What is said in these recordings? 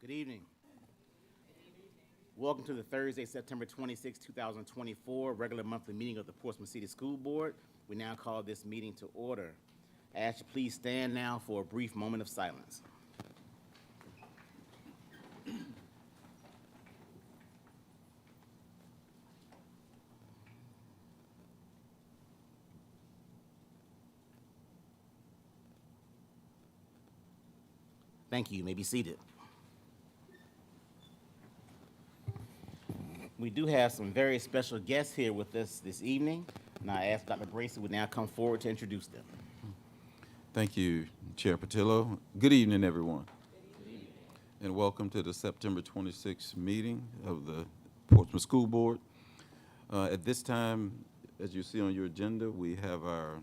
Good evening. Welcome to the Thursday, September 26, 2024, regular monthly meeting of the Portsmouth City School Board. We now call this meeting to order. I ask you please stand now for a brief moment of silence. Thank you. You may be seated. We do have some very special guests here with us this evening, and I ask Dr. Bracy would now come forward to introduce them. Thank you, Chair Patillo. Good evening, everyone. Good evening. And welcome to the September 26th meeting of the Portsmouth School Board. At this time, as you see on your agenda, we have our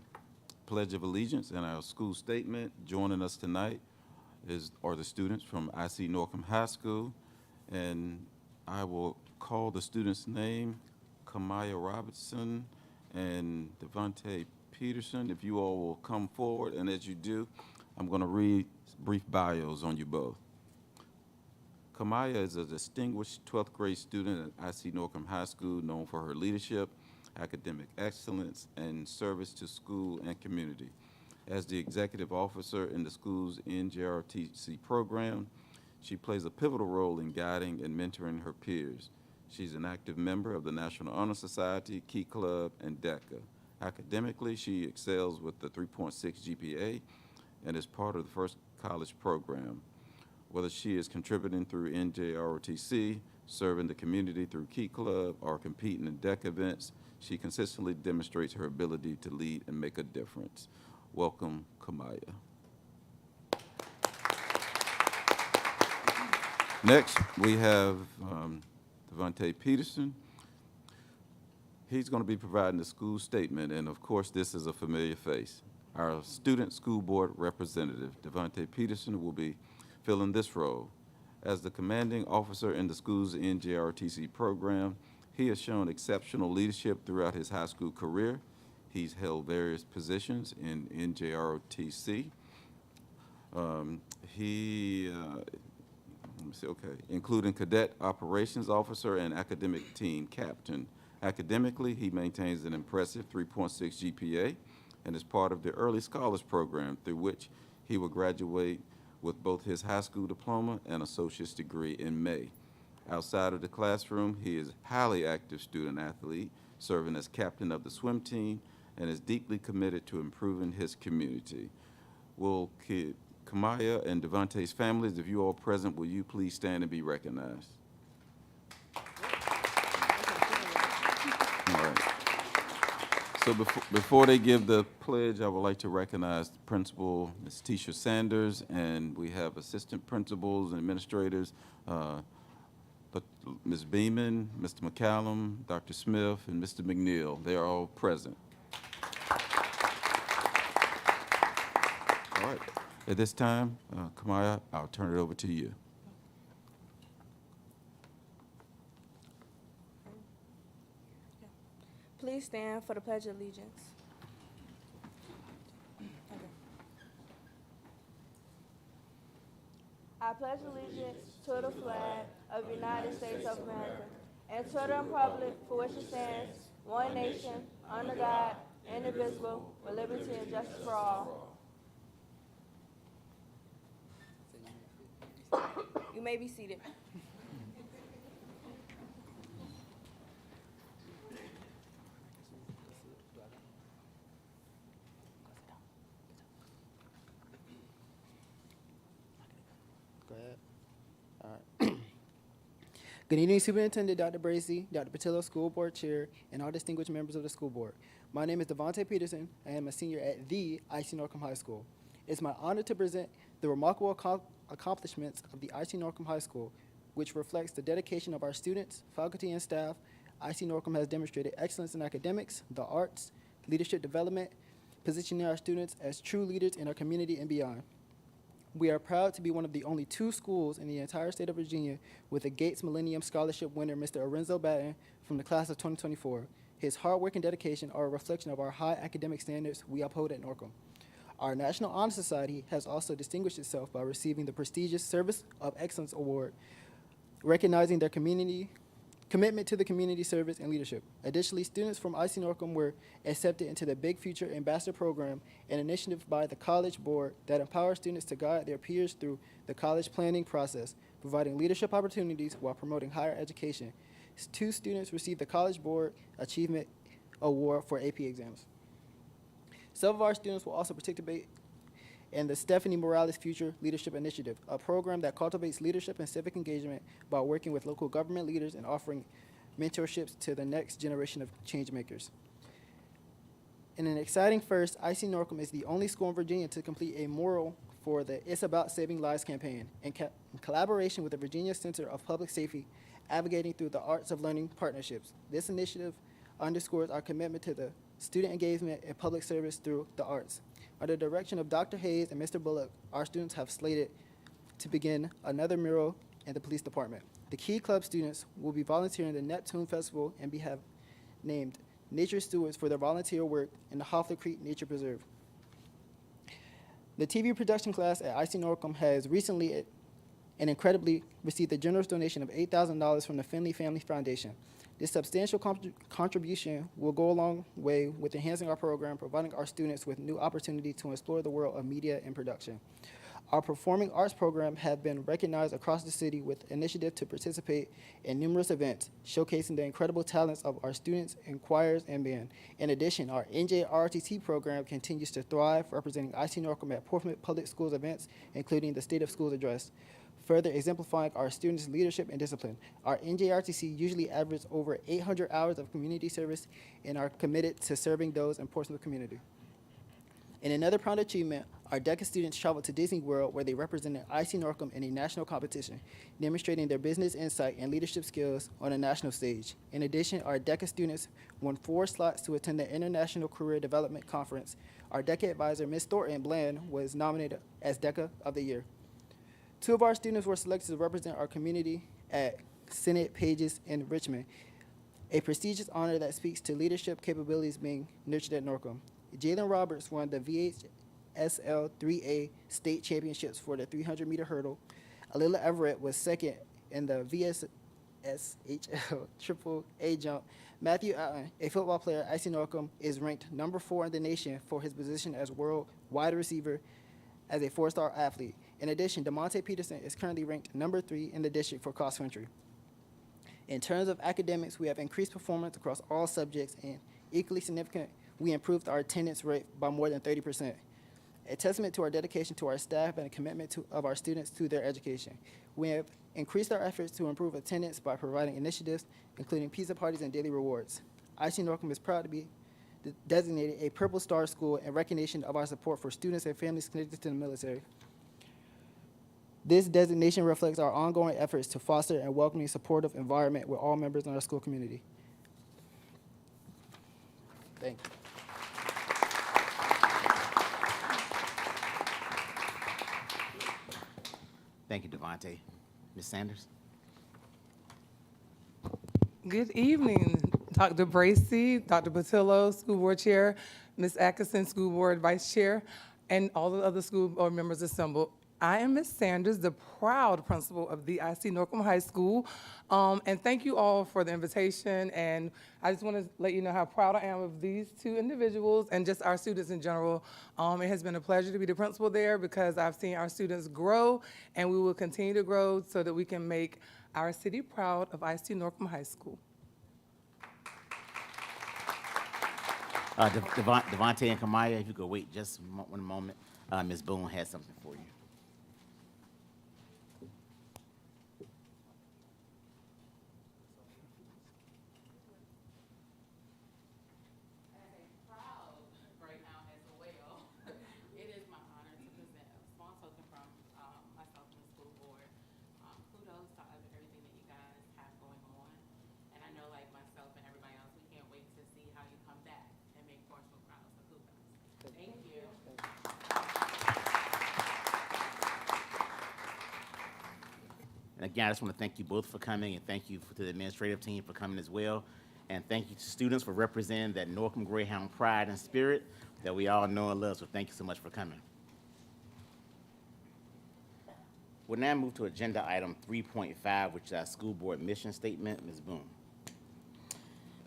Pledge of Allegiance and our school statement. Joining us tonight are the students from IC Norcom High School, and I will call the students' name, Kamaya Robertson and Devontae Peterson. If you all will come forward, and as you do, I'm going to read brief bios on you both. Kamaya is a distinguished 12th grade student at IC Norcom High School, known for her leadership, academic excellence, and service to school and community. As the executive officer in the school's NJROTC program, she plays a pivotal role in guiding and mentoring her peers. She's an active member of the National Honor Society, Key Club, and DECA. Academically, she excels with the 3.6 GPA and is part of the First College program. Whether she is contributing through NJROTC, serving the community through Key Club, or competing in DECA events, she consistently demonstrates her ability to lead and make a difference. Welcome, Kamaya. Next, we have Devontae Peterson. He's going to be providing the school statement, and of course, this is a familiar face. Our student school board representative, Devontae Peterson, will be filling this role. As the commanding officer in the school's NJROTC program, he has shown exceptional leadership throughout his high school career. He's held various positions in NJROTC. Including cadet operations officer and academic team captain. Academically, he maintains an impressive 3.6 GPA and is part of the Early Scholars Program, through which he will graduate with both his high school diploma and associate's degree in May. Outside of the classroom, he is a highly active student athlete, serving as captain of the swim team, and is deeply committed to improving his community. Will Kamaya and Devontae's families, if you all present, will you please stand and be recognized? All right. So before they give the pledge, I would like to recognize Principal Ms. Tisha Sanders, and we have assistant principals and administrators, Ms. Beeman, Mr. McCallum, Dr. Smith, and Mr. McNeil. They are all present. All right. At this time, Kamaya, I'll turn it over to you. Please stand for the Pledge of Allegiance. I pledge allegiance to the flag of the United States of America and to the republic for which it stands, one nation, under God, indivisible, with liberty and justice for all. You may be seated. Go ahead. All right. Good evening, Superintendent Dr. Bracy, Dr. Patillo, School Board Chair, and all distinguished members of the school board. My name is Devontae Peterson. I am a senior at the IC Norcom High School. It's my honor to present the remarkable accomplishments of the IC Norcom High School, which reflects the dedication of our students, faculty, and staff. IC Norcom has demonstrated excellence in academics, the arts, leadership development, positioning our students as true leaders in our community and beyond. We are proud to be one of the only 2 schools in the entire state of Virginia with a Gates Millennium Scholarship winner, Mr. Arenzo Batten, from the class of 2024. His hard work and dedication are a reflection of our high academic standards we uphold at Norcom. Our National Honor Society has also distinguished itself by receiving the prestigious Service of Excellence Award, recognizing their commitment to the community service and leadership. Additionally, students from IC Norcom were accepted into the Big Future Ambassador Program, an initiative by the College Board that empowers students to guide their peers through the college planning process, providing leadership opportunities while promoting higher education. 2 students received the College Board Achievement Award for AP exams. Some of our students will also participate in the Stephanie Morales Future Leadership Initiative, a program that cultivates leadership and civic engagement by working with local government leaders and offering mentorships to the next generation of change makers. In an exciting first, IC Norcom is the only school in Virginia to complete a mural for the It's About Saving Lives campaign in collaboration with the Virginia Center of Public Safety, advocating through the Arts of Learning partnerships. This initiative underscores our commitment to the student engagement and public service through the arts. Under the direction of Dr. Hayes and Mr. Bullock, our students have slated to begin another mural in the police department. The Key Club students will be volunteering at the Neptune Festival and have named nature stewards for their volunteer work in the Hoffler Creek Nature Preserve. The TV production class at IC Norcom has recently and incredibly received a generous donation of $8,000 from the Finley Family Foundation. This substantial contribution will go a long way with enhancing our program, providing our students with new opportunities to explore the world of media and production. Our performing arts program have been recognized across the city with initiative to participate in numerous events, showcasing the incredible talents of our students in choirs and band. In addition, our NJROTC program continues to thrive, representing IC Norcom at Portsmouth Public Schools events, including the State of Schools Address, further exemplifying our students' leadership and discipline. Our NJRTC usually averages over 800 hours of community service and are committed to serving those in Portsmouth community. In another proud achievement, our DECA students traveled to Disney World where they represented IC Norcom in a national competition, demonstrating their business insight and leadership skills on a national stage. In addition, our DECA students won 4 slots to attend the International Career Development Conference. Our DECA advisor, Ms. Thornton Bland, was nominated as DECA of the Year. 2 of our students were selected to represent our community at Senate Pages in Richmond, a prestigious honor that speaks to leadership capabilities being nurtured at Norcom. Jalen Roberts won the VHSL 3A state championships for the 300-meter hurdle. Alila Everett was second in the VSSHL triple A jump. Matthew Allen, a football player at IC Norcom, is ranked number 4 in the nation for his position as world wide receiver as a 4-star athlete. In addition, DeMonte Peterson is currently ranked number 3 in the district for cross country. In terms of academics, we have increased performance across all subjects, and equally significant, we improved our attendance rate by more than 30%. A testament to our dedication to our staff and a commitment of our students to their education. We have increased our efforts to improve attendance by providing initiatives, including pizza parties and daily rewards. IC Norcom is proud to be designated a Purple Star School in recognition of our support for students and families connected to the military. This designation reflects our ongoing efforts to foster a welcoming, supportive environment with all members in our school community. Thank you. Thank you, Devontae. Ms. Sanders? Good evening, Dr. Bracy, Dr. Patillo, School Board Chair, Ms. Atkinson, School Board Vice Chair, and all the other school board members assembled. I am Ms. Sanders, the proud principal of the IC Norcom High School, and thank you all for the invitation, and I just want to let you know how proud I am of these 2 individuals and just our students in general. It has been a pleasure to be the principal there because I've seen our students grow, and we will continue to grow so that we can make our city proud of IC Norcom High School. Devontae and Kamaya, if you could wait just one moment. Ms. Boone has something for you. And again, I just want to thank you both for coming, and thank you to the administrative team for coming as well. And thank you to students for representing that Norcom Greyhound pride and spirit that we all know and love, so thank you so much for coming. We'll now move to agenda item 3.5, which is our school board mission statement. Ms. Boone.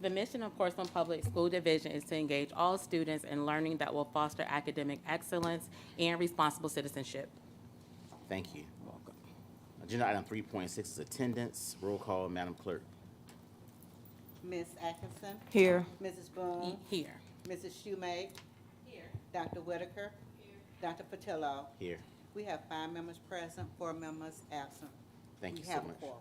The mission of Portsmouth Public School Division is to engage all students in learning that will foster academic excellence and responsible citizenship. Thank you. Welcome. Agenda item 3.6 is attendance. Roll call, Madam Clerk. Ms. Atkinson, Here. Mrs. Boone, Here. Mrs. Shoemake. Here. Dr. Whitaker. Here. Dr. Patillo. Here. We have 5 members present, 4 members absent. Thank you We so have a much. quorum.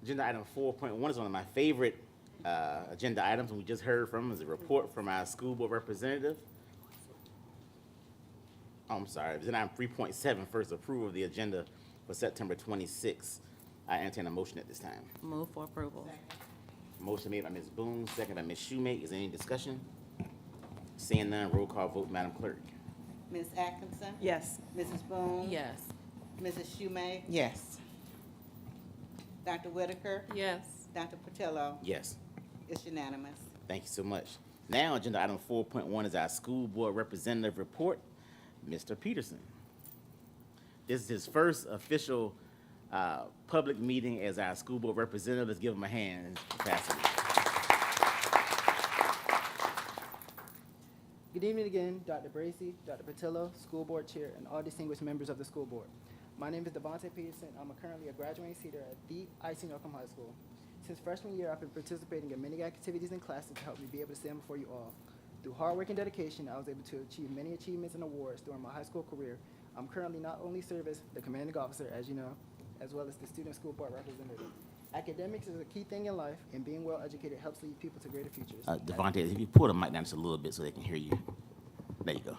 Agenda item 4.1 is one of my favorite agenda items, and we just heard from is a report from our school board representative. Oh, I'm sorry. Agenda item 3.7, first approval of the agenda for September 26th. I entertain a motion at this time. Move for approval. Motion made by Ms. Boone, second by Ms. Shoemake. Is there any discussion? Seeing none, roll call vote, Madam Clerk. Ms. Atkinson. Yes. Mrs. Boone. Yes. Mrs. Shoemake. Yes. Dr. Whitaker. Yes. Dr. Patillo. Yes. It's unanimous. Thank you so much. Now, agenda item 4.1 is our school board representative report, Mr. Peterson. This is his first official public meeting as our school board representative. Let's give him a hand in his capacity. Good evening again, Dr. Bracy, Dr. Patillo, School Board Chair, and all distinguished members of the school board. My name is Devontae Peterson. I'm currently a graduating senior at the I.C. Norcom High School. Since freshman year, I've been participating in many activities and classes to help me be able to stand before you all. Through hard work and dedication, I was able to achieve many achievements and awards during my high school career. I'm currently not only serve as the commanding officer, as you know, as well as the student school board representative. Academics is a key thing in life, and being well educated helps lead people to greater futures. Devontae, if you pull the mic down just a little bit so they can hear you. There you go.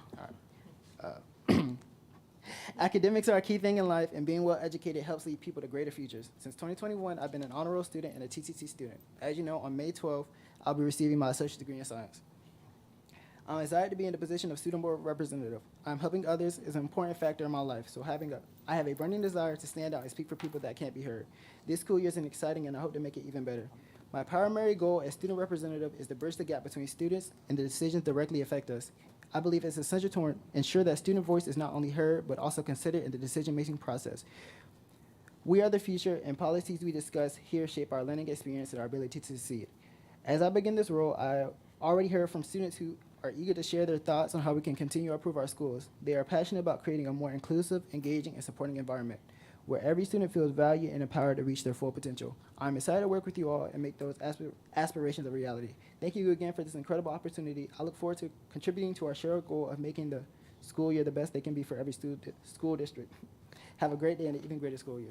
Academics are a key thing in life, and being well educated helps lead people to greater futures. Since 2021, I've been an honor roll student and a TTC student. As you know, on May 12th, I'll be receiving my associate's degree in science. I'm excited to be in the position of student board representative. Helping others is an important factor in my life, so I have a burning desire to stand out and speak for people that can't be heard. This school year is exciting, and I hope to make it even better. My primary goal as student representative is to bridge the gap between students and the decisions directly affect us. I believe it's essential to ensure that student voice is not only heard, but also considered in the decision-making process. We are the future, and policies we discuss here shape our learning experience and our ability to succeed. As I begin this role, I already heard from students who are eager to share their thoughts on how we can continue to improve our schools. They are passionate about creating a more inclusive, engaging, and supporting environment where every student feels valued and empowered to reach their full potential. I'm excited to work with you all and make those aspirations a reality. Thank you again for this incredible opportunity. I look forward to contributing to our shared goal of making the school year the best they can be for every school district. Have a great day and an even greater school year.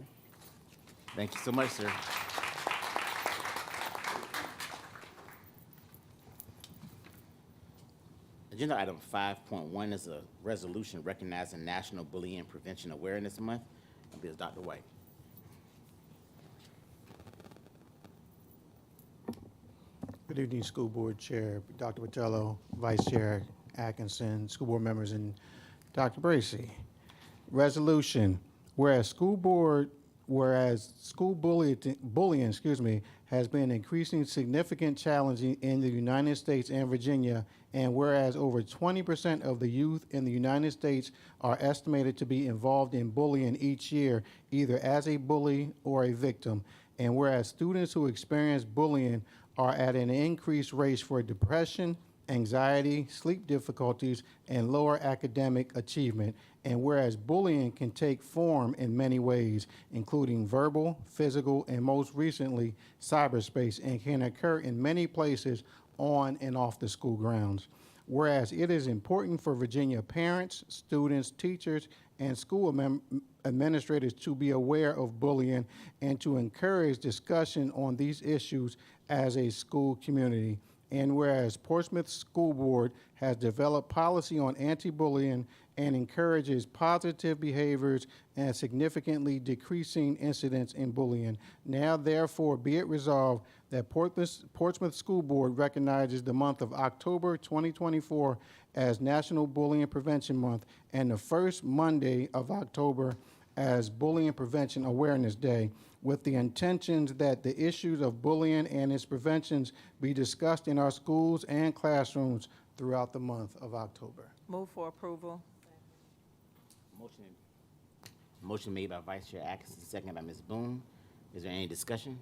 Thank you so much, sir. Agenda item 5.1 is a resolution recognizing National Bullying Prevention Awareness Month. And this is Dr. White. Good evening, School Board Chair, Dr. Patillo, Vice Chair Atkinson, school board members, and Dr. Bracy. Resolution, whereas school bullying, has been an increasing significant challenge in the United States and Virginia, and whereas over 20% of the youth in the United States are estimated to be involved in bullying each year, either as a bully or a victim, and whereas students who experience bullying are at an increased rate for depression, anxiety, sleep difficulties, and lower academic achievement. And whereas bullying can take form in many ways, including verbal, physical, and most recently, cyberspace, and can occur in many places on and off the school grounds. Whereas it is important for Virginia parents, students, teachers, and school administrators to be aware of bullying and to encourage discussion on these issues as a school community. And whereas Portsmouth School Board has developed policy on anti-bullying and encourages positive behaviors and significantly decreasing incidents in bullying. Now, therefore, be it resolved that Portsmouth School Board recognizes the month of October 2024 as National Bullying Prevention Month and the first Monday of October as Bullying Prevention Awareness Day. with the intentions that the issues of bullying and its preventions be discussed in our schools and classrooms throughout the month of October. Move for approval. Motion made by Vice Chair Atkinson, seconded by Ms. Boone. Is there any discussion?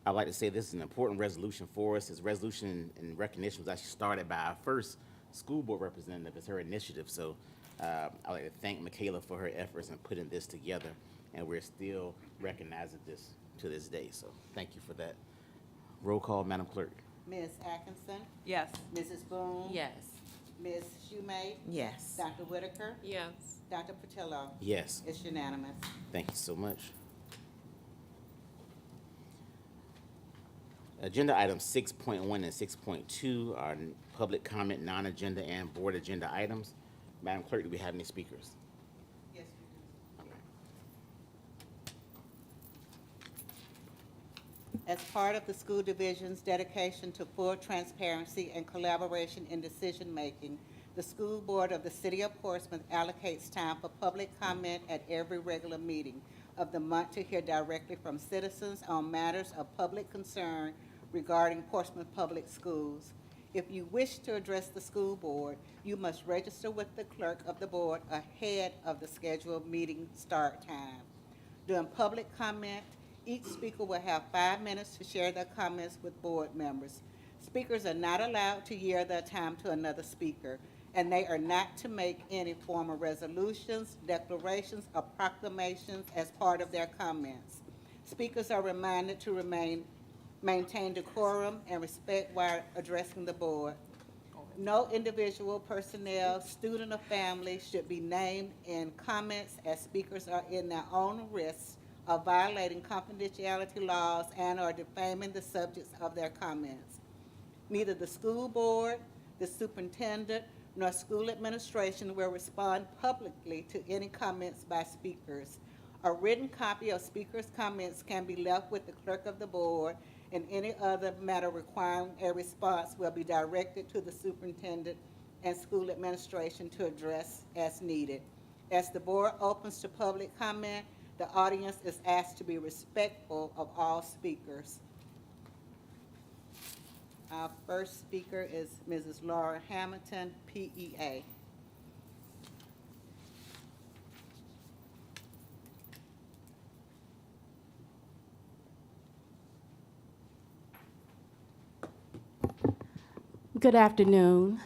I'd like to say this is an important resolution for us. This resolution in recognition was actually started by our first school board representative. It's her initiative. So I'd like to thank Michaela for her efforts in putting this together. And we're still recognizing this to this day. So thank you for that. Roll call, Madam Clerk. Ms. Atkinson, Yes. Mrs. Boone. Yes. Ms. Schumate, Yes. Dr. Whitaker, Yes. Dr. Patillo. Yes. It's unanimous. Thank you so much. Agenda items 6.1 and 6.2 are public comment, non-agenda, and board agenda items. Madam Clerk, do we have any speakers? Yes, we do. As part of the school division's dedication to full transparency and collaboration in decision-making, the school board of the city of Portsmouth allocates time for public comment at every regular meeting of the month to hear directly from citizens on matters of public concern regarding Portsmouth Public Schools. If you wish to address the school board, you must register with the clerk of the board ahead of the scheduled meeting start time. During public comment, each speaker will have 5 minutes to share their comments with board members. Speakers are not allowed to yield their time to another speaker, and they are not to make any formal resolutions, declarations, or proclamations as part of their comments. Speakers are reminded to maintain decorum and respect while addressing the board. No individual, personnel, student, or family should be named in comments, as speakers are in their own risk of violating confidentiality laws and or defaming the subjects of their comments. Neither the school board, the superintendent, nor school administration will respond publicly to any comments by speakers. A written copy of speakers' comments can be left with the clerk of the board, and any other matter requiring a response will be directed to the superintendent and school administration to address as needed. As the board opens to public comment, the audience is asked to be respectful of all speakers. Our first speaker is Mrs. Laura Hamilton, PEA. Good afternoon.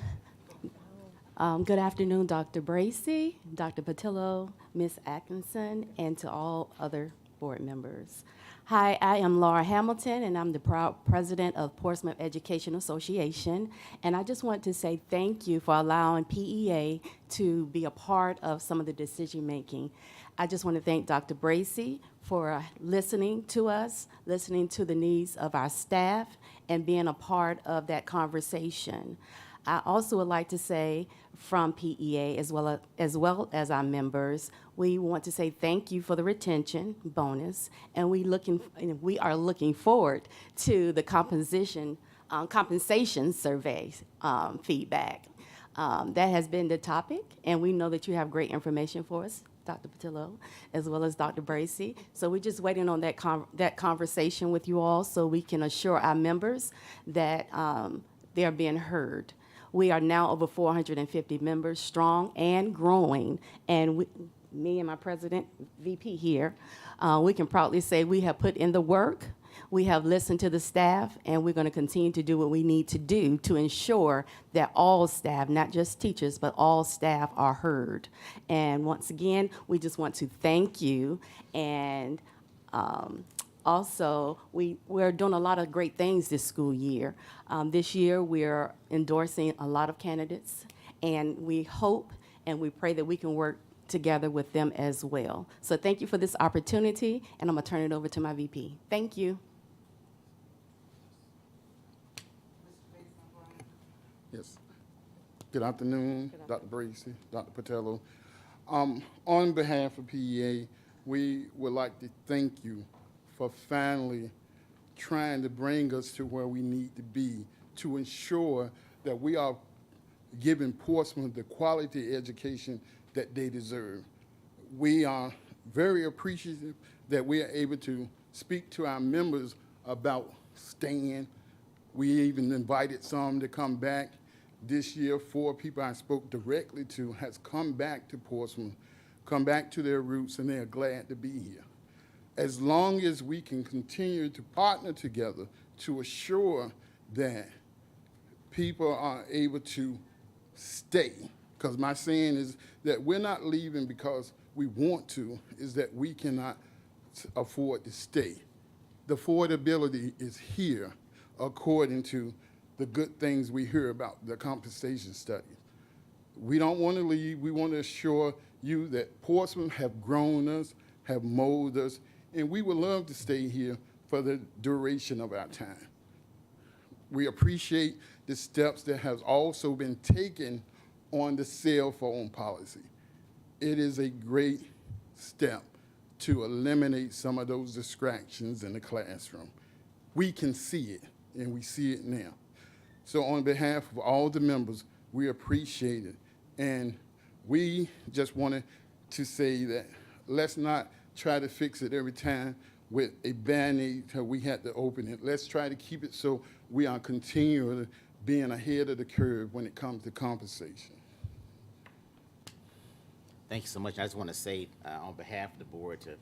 Good afternoon, Dr. Bracy, Dr. Patillo, Ms. Atkinson, and to all other board members. Hi, I am Laura Hamilton, and I'm the proud president of Portsmouth Education Association. And I just want to say thank you for allowing PEA to be a part of some of the decision-making. I just want to thank Dr. Bracy for listening to us, listening to the needs of our staff, and being a part of that conversation. I also would like to say from PEA as well as our members, we want to say thank you for the retention bonus, and we are looking forward to the compensation survey feedback. That has been the topic, and we know that you have great information for us, Dr. Patillo, as well as Dr. Bracy. So we're just waiting on that conversation with you all so we can assure our members that they are being heard. We are now over 450 members strong and growing, and me and my president, VP here, we can proudly say we have put in the work, we have listened to the staff, and we're going to continue to do what we need to do to ensure that all staff, not just teachers, but all staff are heard. And once again, we just want to thank you, and also, we're doing a lot of great things this school year. This year, we're endorsing a lot of candidates, and we hope and we pray that we can work together with them as well. So thank you for this opportunity, and I'm going to turn it over to my VP. Thank you. Yes. Good afternoon, Dr. Bracy, Dr. Patillo. On behalf of PEA, we would like to thank you for finally trying to bring us to where we need to be to ensure that we are giving Portsmouth the quality education that they deserve. We are very appreciative that we are able to speak to our members about staying. We even invited some to come back. This year, 4 people I spoke directly to has come back to Portsmouth, come back to their roots, and they're glad to be here. As long as we can continue to partner together to assure that people are able to stay, because my saying is that we're not leaving because we want to, is that we cannot afford to stay. The affordability is here according to the good things we hear about the compensation studies. We don't want to leave. We want to assure you that Portsmouth have grown us, have molded us, and we would love to stay here for the duration of our time. We appreciate the steps that has also been taken on the cell phone policy. It is a great step to eliminate some of those distractions in the classroom. We can see it, and we see it now. So on behalf of all the members, we appreciate it. And we just wanted to say that let's not try to fix it every time with a Band-Aid till we had to open it. Let's try to keep it so we are continually being ahead of the curve when it comes to compensation. Thank you so much. I just want to say on behalf of the board to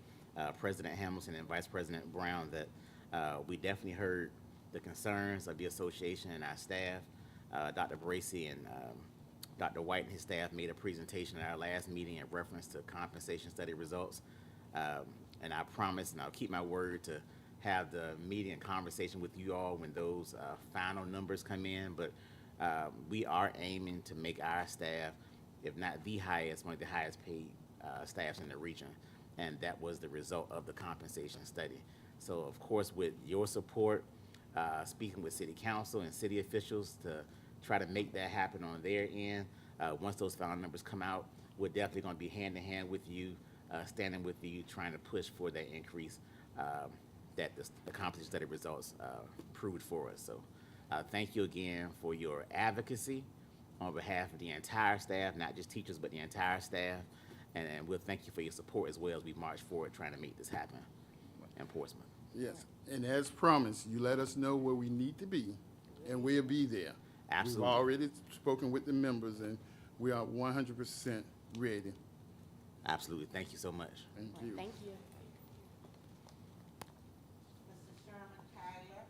President Hamilton and Vice President Brown that we definitely heard the concerns of the association and our staff. Dr. Bracy and Dr. White and his staff made a presentation at our last meeting in reference to compensation study results. And I promise, and I'll keep my word, to have the meeting and conversation with you all when those final numbers come in. But we are aiming to make our staff, if not the highest, one of the highest paid staffs in the region. And that was the result of the compensation study. So of course, with your support, speaking with city council and city officials to try to make that happen on their end, once those final numbers come out, we're definitely gonna be hand in hand with you, standing with you, trying to push for that increase that the compensation study results proved for us. So thank you again for your advocacy on behalf of the entire staff, not just teachers, but the entire staff. And we'll thank you for your support as well as we march forward trying to make this happen in Portsmouth. Yes, and as promised, you let us know where we need to be, and we'll be there. Absolutely. We've already spoken with the members, and we are 100% ready. Absolutely. Thank you so much. Thank you. Thank you. Mr. Sherman Tyler.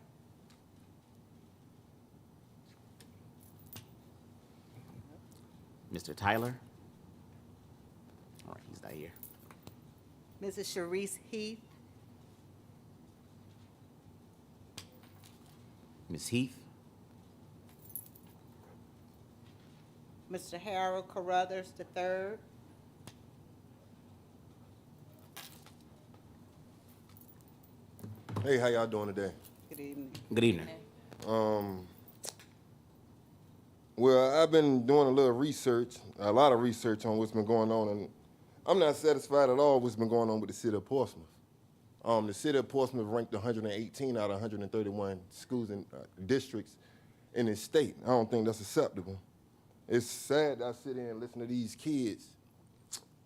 Mr. Tyler? All right, he's not here. Mrs. Sharice Heath. Ms. Heath? Mr. Harold Carruthers III. Hey, how y'all doing today? Good evening. Good evening. Well, I've been doing a lot of research on what's been going on, and I'm not satisfied at all with what's been going on with the city of Portsmouth. The city of Portsmouth ranked 118 out of 131 schools and districts in the state. I don't think that's acceptable. It's sad that I sit here and listen to these kids.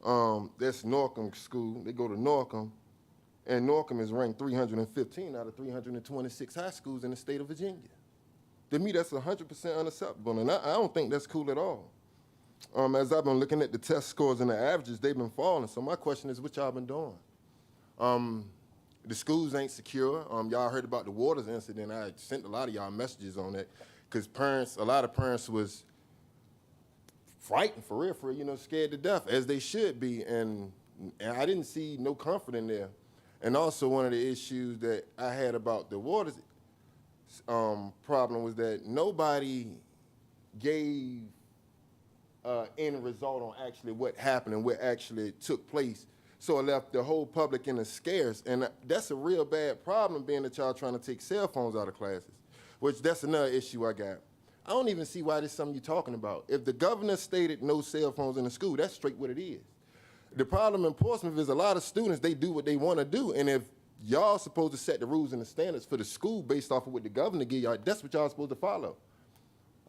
That's Norcom School. They go to Norcom, and Norcom is ranked 315 out of 326 high schools in the state of Virginia. To me, that's 100% unacceptable, and I don't think that's cool at all. As I've been looking at the test scores and the averages, they've been falling. So my question is, what y'all been doing? The schools ain't secure. Y'all heard about the Waters incident. I sent a lot of y'all messages on that, because a lot of parents was frightened, for real, scared to death, as they should be, and I didn't see no comfort in there. And also, one of the issues that I had about the Waters problem was that nobody gave end result on actually what happened and what actually took place. So it left the whole public in a scarce, and that's a real bad problem, being that y'all trying to take cell phones out of classes, which that's another issue I got. I don't even see why this is something you're talking about. If the governor stated no cell phones in the school, that's straight what it is. The problem in Portsmouth is a lot of students, they do what they want to do, and if y'all supposed to set the rules and the standards for the school based off of what the governor give y'all, that's what y'all supposed to follow.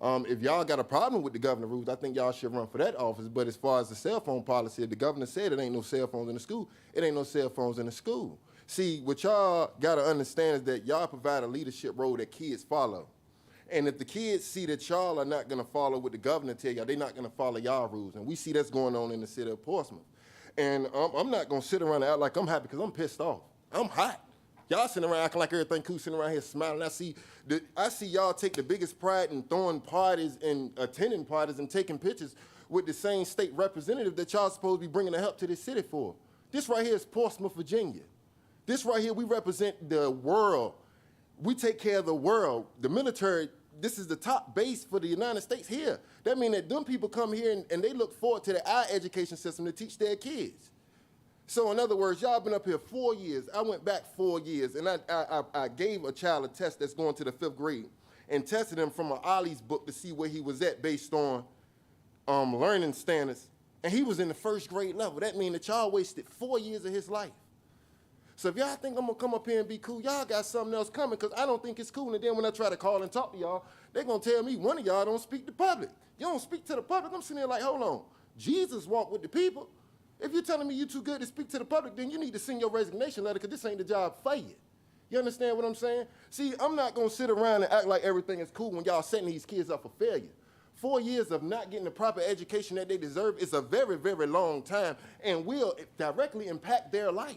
If y'all got a problem with the governor rules, I think y'all should run for that office. But as far as the cell phone policy, the governor said it ain't no cell phones in the school. It ain't no cell phones in the school. See, what y'all gotta understand is that y'all provide a leadership role that kids follow. And if the kids see that y'all are not gonna follow what the governor tell y'all, they're not gonna follow y'all rules. And we see that's going on in the city of Portsmouth. And I'm not gonna sit around and act like I'm happy because I'm pissed off. I'm hot. Y'all sitting around acting like everything cool, sitting around here smiling. I see y'all take the biggest pride in throwing parties and attending parties and taking pictures with the same state representative that y'all supposed to be bringing the help to this city for. This right here is Portsmouth, Virginia. This right here, we represent the world. We take care of the world. The military, this is the top base for the United States here. That means that them people come here and they look forward to our education system to teach their kids. So in other words, y'all been up here 4 years. I went back 4 years, and I gave a child a test that's going to the 5th grade and tested him from an Ollie's book to see where he was at based on learning standards, and he was in the 1st grade level. That means that y'all wasted 4 years of his life. So if y'all think I'm gonna come up here and be cool, y'all got something else coming, because I don't think it's cool. And then when I try to call and talk to y'all, they're gonna tell me one of y'all don't speak to public. You don't speak to the public. I'm sitting there like, hold on. Jesus walked with the people. If you're telling me you're too good to speak to the public, then you need to send your resignation letter, because this ain't the job for you. You understand what I'm saying? See, I'm not going to sit around and act like everything is cool when y'all setting these kids up for failure. 4 years of not getting the proper education that they deserve is a very, very long time and will directly impact their life.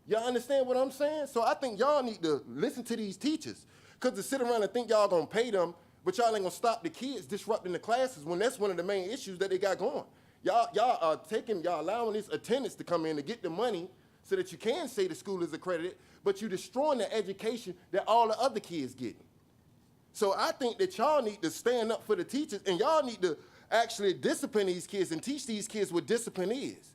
Y'all understand what I'm saying? So I think y'all need to listen to these teachers, because to sit around and think y'all going to pay them, but y'all ain't going to stop the kids disrupting the classes when that's one of the main issues that they got going. Y'all are allowing this attendance to come in to get the money so that you can say the school is accredited, but you're destroying the education that all the other kids get. So I think that y'all need to stand up for the teachers, and y'all need to actually discipline these kids and teach these kids what discipline is.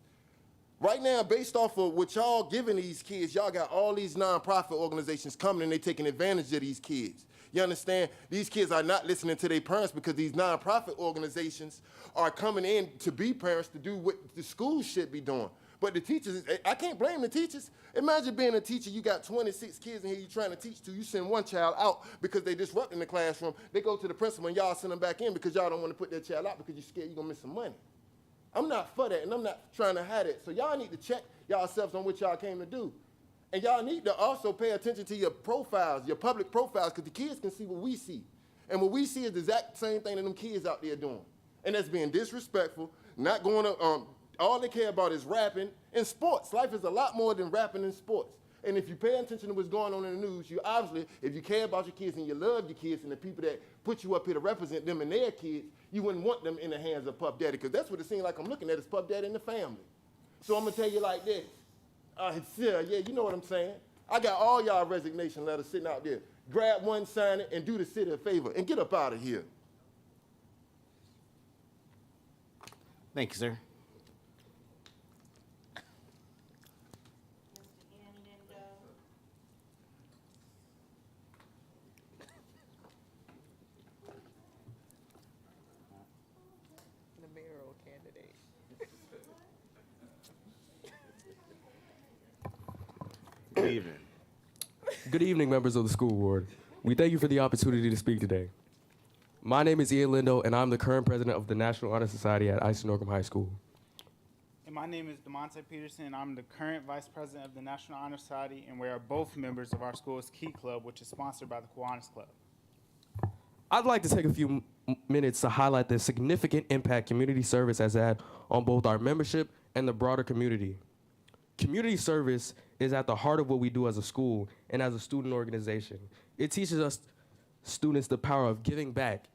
Right now, based off of what y'all giving these kids, y'all got all these nonprofit organizations coming and they taking advantage of these kids. You understand? These kids are not listening to their parents because these nonprofit organizations are coming in to be parents to do what the schools should be doing. But the teachers, I can't blame the teachers. Imagine being a teacher, you got 26 kids in here you're trying to teach to. You send one child out because they disrupting the classroom. They go to the principal and y'all send them back in because y'all don't want to put their child out because you're scared you're going to miss some money. I'm not for that, and I'm not trying to hide it. So y'all need to check yourselves on what y'all came to do. And y'all need to also pay attention to your profiles, your public profiles, because the kids can see what we see. And what we see is the exact same thing that them kids out there doing. And that's being disrespectful, not going to, all they care about is rapping and sports. Life is a lot more than rapping and sports. And if you pay attention to what's going on in the news, you obviously, if you care about your kids and you love your kids and the people that put you up here to represent them and their kids, you wouldn't want them in the hands of Puff Daddy, because that's what it seems like I'm looking at is Puff Daddy and the family. So I'm going to tell you like this. Yeah, you know what I'm saying. I got all y'all resignation letters sitting out there. Grab one, sign it, and do the city a favor, and get up out of here. Thank you, sir. The mayoral candidate. Good evening. Good evening, members of the school board. We thank you for the opportunity to speak today. My name is Ian Lindo, and I'm the current president of the National Honor Society at Isonogam High School. And my name is DeMonte Peterson, and I'm the current vice president of the National Honor Society, and we are both members of our school's Key Club, which is sponsored by the Kiwanis Club. I'd like to take a few minutes to highlight the significant impact community service has had on both our membership and the broader community. Community service is at the heart of what we do as a school and as a student organization. It teaches us students the power of giving back.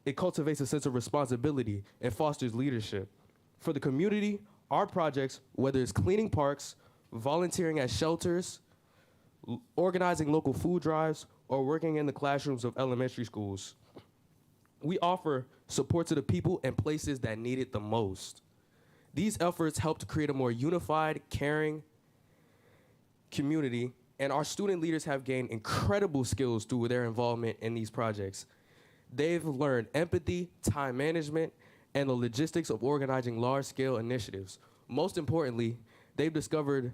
It cultivates a sense of responsibility and fosters leadership. For the community, our projects, whether it's cleaning parks, volunteering at shelters, organizing local food drives, or working in the classrooms of elementary schools, we offer support to the people and places that need it the most. These efforts help to create a more unified, caring community, and our student leaders have gained incredible skills through their involvement in these projects. They've learned empathy, time management, and the logistics of organizing large-scale initiatives. Most importantly, they've discovered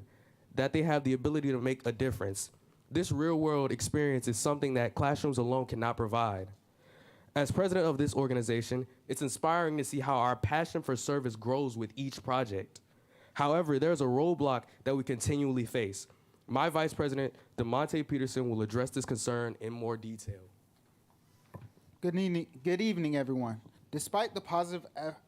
that they have the ability to make a difference. This real-world experience is something that classrooms alone cannot provide. As president of this organization, it's inspiring to see how our passion for service grows with each project. However, there's a roadblock that we continually face. My Vice President, DeMonte Peterson, will address this concern in more detail. Good evening, everyone. Despite the positive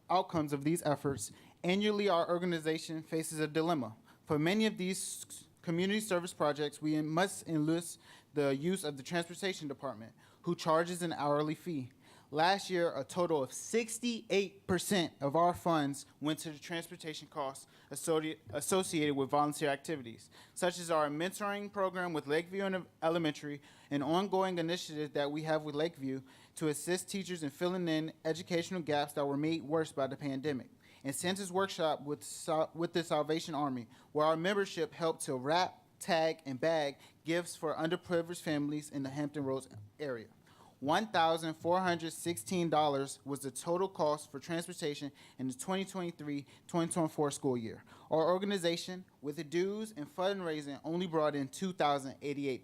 outcomes of these efforts, annually our organization faces a dilemma. For many of these community service projects, we must enlist the use of the transportation department, who charges an hourly fee. Last year, a total of 68% of our funds went to the transportation costs associated with volunteer activities, such as our mentoring program with Lakeview Elementary, an ongoing initiative that we have with Lakeview to assist teachers in filling in educational gaps that were made worse by the pandemic, and Santa's workshop with the Salvation Army, where our membership helped to wrap, tag, and bag gifts for underprivileged families in the Hampton Roads area. $1,416 was the total cost for transportation in the 2023-2024 school year. Our organization, with the dues and fundraising, only brought in $2,088.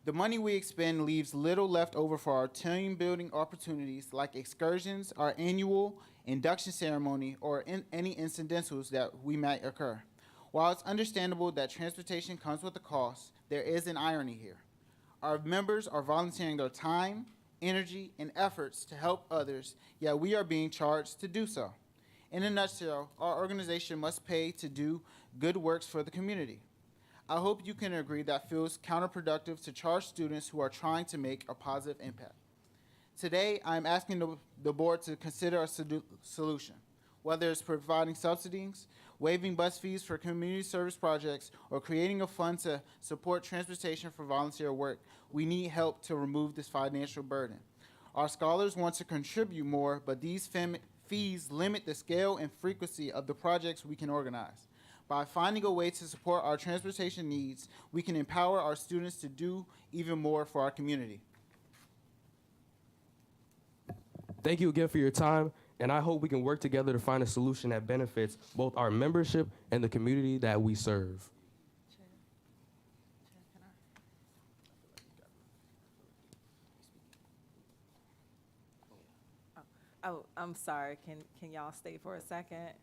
The money we expend leaves little left over for our team-building opportunities like excursions, our annual induction ceremony, or any incidentals that we might occur. While it's understandable that transportation comes with a cost, there is an irony here. Our members are volunteering their time, energy, and efforts to help others, yet we are being charged to do so. In a nutshell, our organization must pay to do good works for the community. I hope you can agree that feels counterproductive to charge students who are trying to make a positive impact. Today, I'm asking the board to consider a solution, whether it's providing subsidies, waiving bus fees for community service projects, or creating a fund to support transportation for volunteer work. We need help to remove this financial burden. Our scholars want to contribute more, but these fees limit the scale and frequency of the projects we can organize. By finding a way to support our transportation needs, we can empower our students to do even more for our community. Thank you again for your time, and I hope we can work together to find a solution that benefits both our membership and the community that we serve. Oh, I'm sorry. Can y'all stay for a second?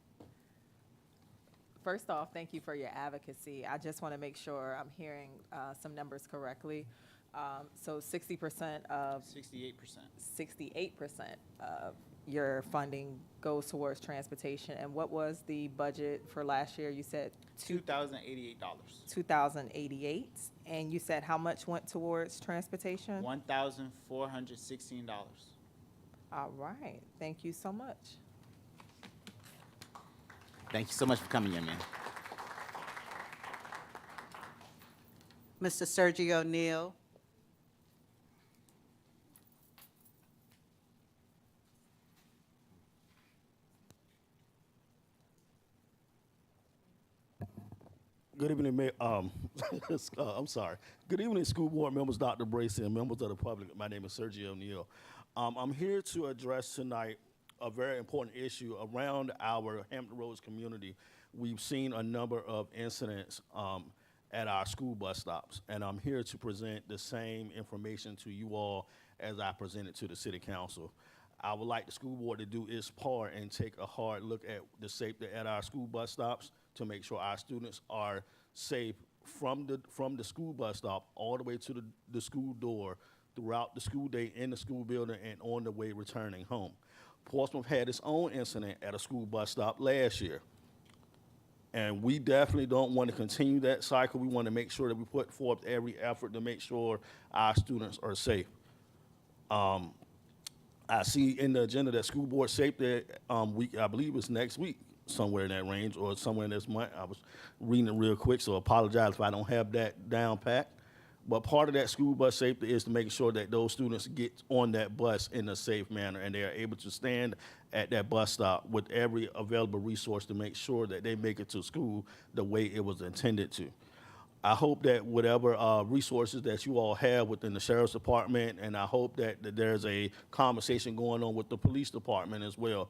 First off, thank you for your advocacy. I just want to make sure I'm hearing some numbers correctly. So 60% of 68% of your funding goes towards transportation. And what was the budget for last year? You said $2,088. $2,088. And you said how much went towards transportation? $1,416. All right. Thank you so much. Thank you so much for coming in, man. Mr. Sergio Neal. Good evening, I'm sorry. Good evening, school board members, Dr. Bracy, and members of the public. My name is Sergio Neal. I'm here to address tonight a very important issue around our Hampton Roads community. We've seen a number of incidents at our school bus stops, and I'm here to present the same information to you all as I presented to the city council. I would like the school board to do its part and take a hard look at the safety at our school bus stops to make sure our students are safe from the school bus stop all the way to the school door throughout the school day in the school building and on the way returning home. Portsmouth had its own incident at a school bus stop last year. And we definitely don't want to continue that cycle. We want to make sure that we put forth every effort to make sure our students are safe. I see in the agenda that school board safety week, I believe it's next week, somewhere in that range or somewhere in this month. I was reading it real quick, so I apologize if I don't have that down packed. But part of that school bus safety is to make sure that those students get on that bus in a safe manner and they are able to stand at that bus stop with every available resource to make sure that they make it to school the way it was intended to. I hope that whatever resources that you all have within the sheriff's department, and I hope that there's a conversation going on with the police department as well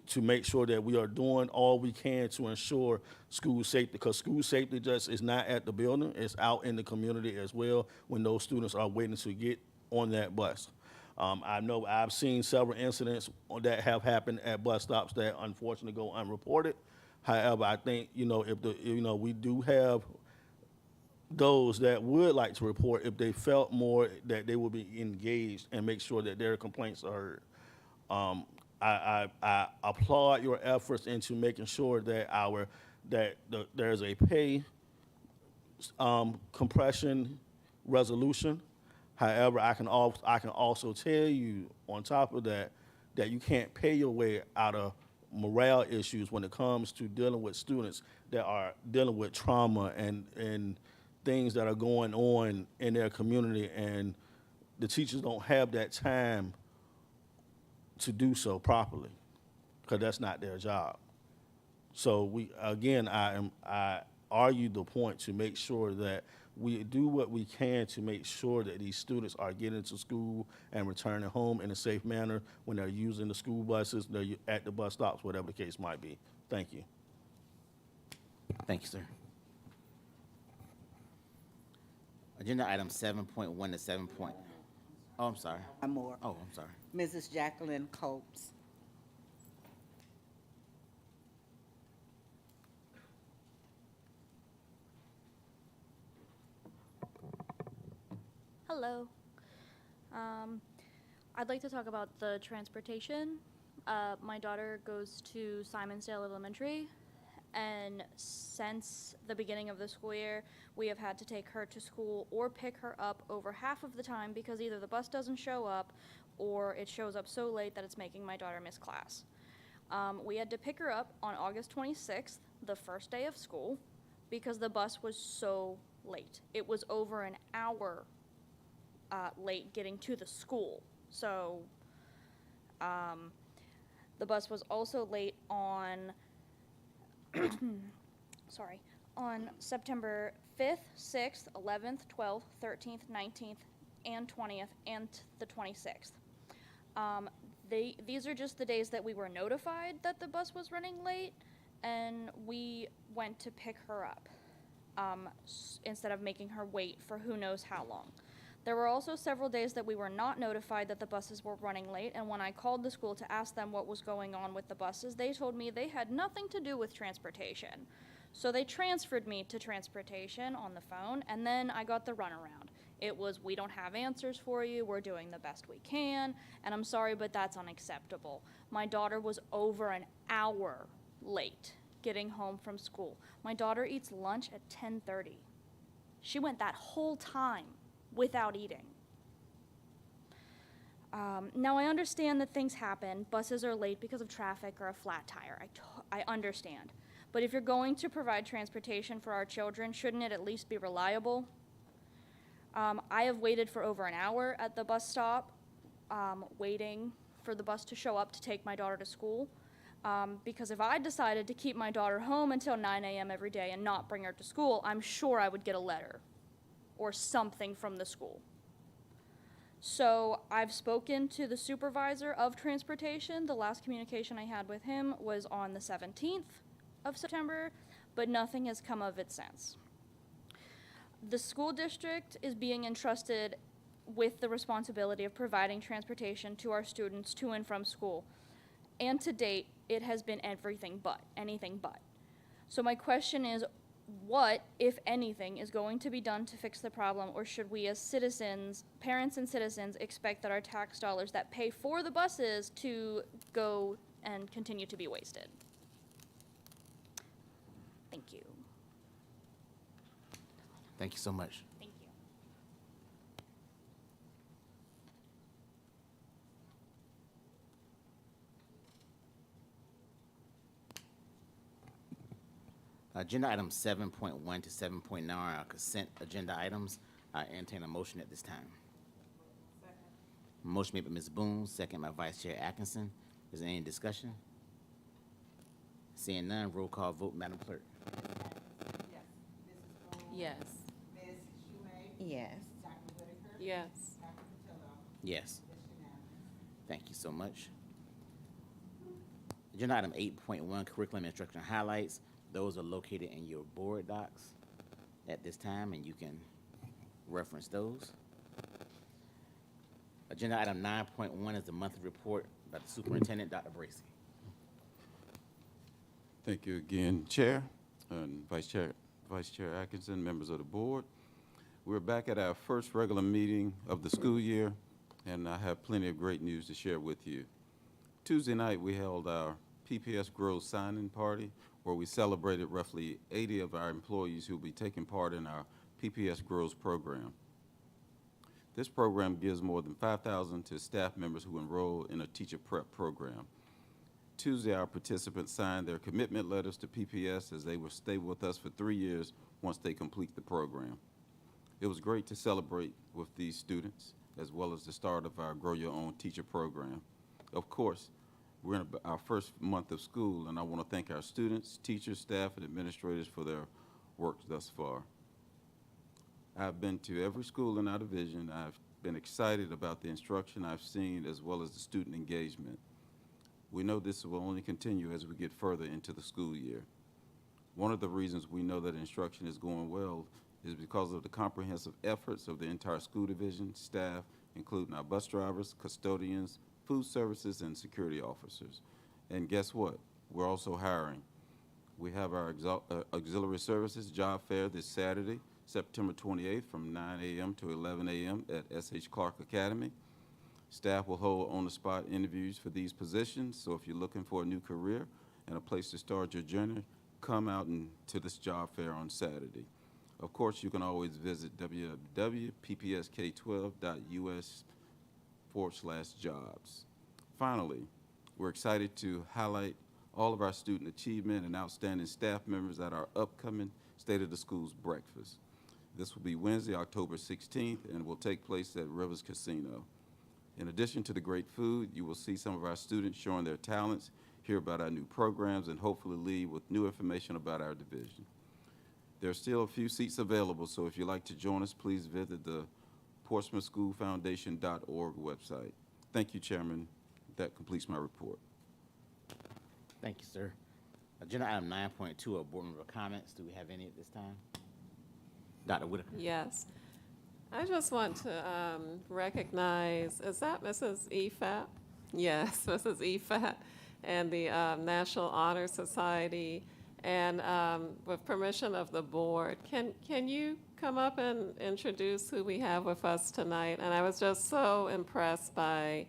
to make sure that we are doing all we can to ensure school safety, because school safety just is not at the building, it's out in the community as well when those students are waiting to get on that bus. I know I've seen several incidents that have happened at bus stops that unfortunately go unreported. However, I think, we do have those that would like to report if they felt more that they would be engaged and make sure that their complaints are heard. I applaud your efforts into making sure that there's a pay compression resolution. However, I can also tell you on top of that you can't pay your way out of morale issues when it comes to dealing with students that are dealing with trauma and things that are going on in their community, and the teachers don't have that time to do so properly because that's not their job. So I argue the point to make sure that we do what we can to make sure that these students are getting to school and returning home in a safe manner when they're using the school buses, they're at the bus stops, whatever the case might be. Thank you. Thank you, sir. Agenda item 7.1 to 7. Oh, I'm sorry. One more. Oh, I'm sorry. Mrs. Jacqueline Copes. Hello. I'd like to talk about the transportation. My daughter goes to Simonsdale Elementary, and since the beginning of the school year, we have had to take her to school or pick her up over half of the time because either the bus doesn't show up or it shows up so late that it's making my daughter miss class. We had to pick her up on August 26th, the first day of school, because the bus was so late. It was over an hour late getting to the school. So the bus was also late on on September 5th, 6th, 11th, 12th, 13th, 19th, and 20th, and the 26th. These are just the days that we were notified that the bus was running late, and we went to pick her up instead of making her wait for who knows how long. There were also several days that we were not notified that the buses were running late, and when I called the school to ask them what was going on with the buses, they told me they had nothing to do with transportation. So they transferred me to transportation on the phone, and then I got the runaround. It was, we don't have answers for you, we're doing the best we can, and I'm sorry, but that's unacceptable. My daughter was over an hour late getting home from school. My daughter eats lunch at 10:30. She went that whole time without eating. Now I understand that things happen. Buses are late because of traffic or a flat tire. I understand. But if you're going to provide transportation for our children, shouldn't it at least be reliable? I have waited for over an hour at the bus stop, waiting for the bus to show up to take my daughter to school. Because if I decided to keep my daughter home until 9 a.m. every day and not bring her to school, I'm sure I would get a letter or something from the school. So I've spoken to the supervisor of transportation. The last communication I had with him was on the 17th of September, but nothing has come of it since. The school district is being entrusted with the responsibility of providing transportation to our students to and from school. And to date, it has been anything but. So my question is, what, if anything, is going to be done to fix the problem, or should we as citizens, parents and citizens, expect that our tax dollars that pay for the buses to go and continue to be wasted? Thank you. Thank you so much. Thank you. Agenda items 7.1 to 7.9 are consent agenda items. I entertain a motion at this time. Motion made by Ms. Boone, second by Vice Chair Atkinson. Is there any discussion? Seeing none, roll call vote, Madam Clerk. Yes. Ms. Schumate? Yes. Dr. Whitaker? Yes. Dr. Patillo? Yes. It's unanimous. Thank you so much. Agenda item 8.1, curriculum instruction highlights. Those are located in your board docs at this time, and you can reference those. Agenda item 9.1 is the monthly report by the superintendent, Dr. Bracy. Thank you again, Chair and Vice Chair Atkinson, members of the board. We're back at our first regular meeting of the school year, and I have plenty of great news to share with you. Tuesday night, we held our PPS Grows sign-in party, where we celebrated roughly 80 of our employees who will be taking part in our PPS Grows program. This program gives more than $5,000 to staff members who enroll in a teacher prep program. Tuesday, our participants signed their commitment letters to PPS as they will stay with us for 3 years once they complete the program. It was great to celebrate with these students, as well as the start of our Grow Your Own Teacher program. Of course, we're in our first month of school, and I want to thank our students, teachers, staff, and administrators for their work thus far. I've been to every school in our division. I've been excited about the instruction I've seen, as well as the student engagement. We know this will only continue as we get further into the school year. One of the reasons we know that instruction is going well is because of the comprehensive efforts of the entire school division, staff, including our bus drivers, custodians, food services, and security officers. And guess what? We're also hiring. We have our auxiliary services job fair this Saturday, September 28th from 9 a.m. to 11 a.m. at S.H. Clark Academy. Staff will hold on-the-spot interviews for these positions, so if you're looking for a new career and a place to start your journey, come out to this job fair on Saturday. Of course, you can always visit www.ppsk12.us/jobs. Finally, we're excited to highlight all of our student achievement and outstanding staff members at our upcoming State of the Schools breakfast. This will be Wednesday, October 16th, and will take place at Rivers Casino. In addition to the great food, you will see some of our students showing their talents, hear about our new programs, and hopefully leave with new information about our division. There are still a few seats available, so if you'd like to join us, please visit the PortsmouthSchoolFoundation.org website. Thank you, Chairman. That completes my report. Thank you, sir. Agenda item 9.2 are board member comments. Do we have any at this time? Dr. Whitaker. Yes. I just want to recognize, is that Mrs. EFAT? Yes, Mrs. EFAT and the National Honor Society. And with permission of the board, can you come up and introduce who we have with us tonight? And I was just so impressed by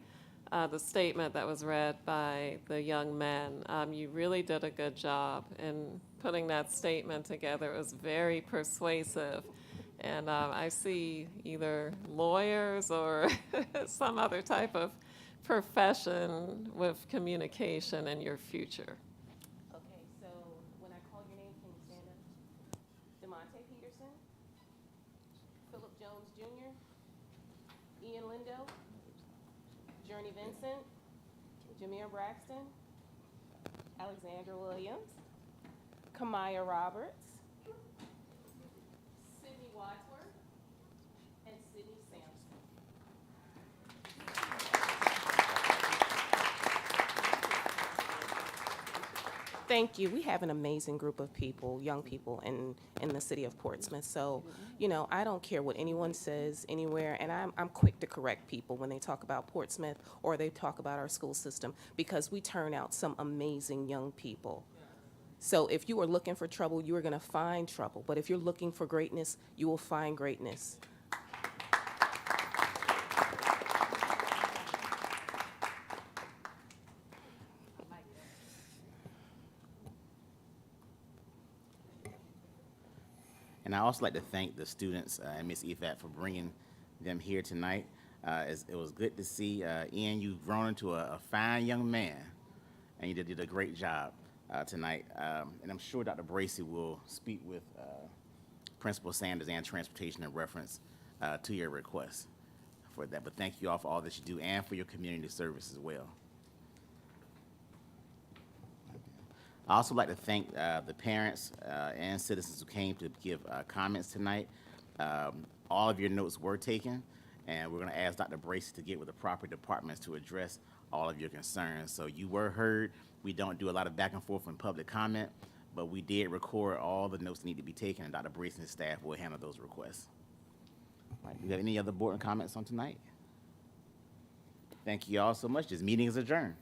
the statement that was read by the young men. You really did a good job in putting that statement together. It was very persuasive. And I see either lawyers or some other type of profession with communication in your future. Okay, so when I call your name, can you stand up? DeMonte Peterson, Philip Jones Jr., Ian Lindo, Journey Vincent, Jameer Braxton, Alexandra Williams, Kamaya Roberts, Sydney Wadsworth, and Sydney Sampson. Thank you. We have an amazing group of people, young people in the city of Portsmouth. So, you know, I don't care what anyone says anywhere, and I'm quick to correct people when they talk about Portsmouth or they talk about our school system, because we turn out some amazing young people. So if you are looking for trouble, you are going to find trouble. But if you're looking for greatness, you will find greatness. And I also like to thank the students and Ms. EFAT for bringing them here tonight. It was good to see, Ian, you've grown into a fine young man, and you did a great job tonight. And I'm sure Dr. Bracy will speak with Principal Sanders and Transportation in reference to your request for that. But thank you all for all that you do and for your community service as well. I also like to thank the parents and citizens who came to give comments tonight. All of your notes were taken, and we're going to ask Dr. Bracy to get with the proper departments to address all of your concerns. So you were heard. We don't do a lot of back and forth in public comment, but we did record all the notes that need to be taken, and Dr. Bracy and his staff will handle those requests. All right, do you have any other board comments on tonight? Thank you all so much. This meeting is adjourned.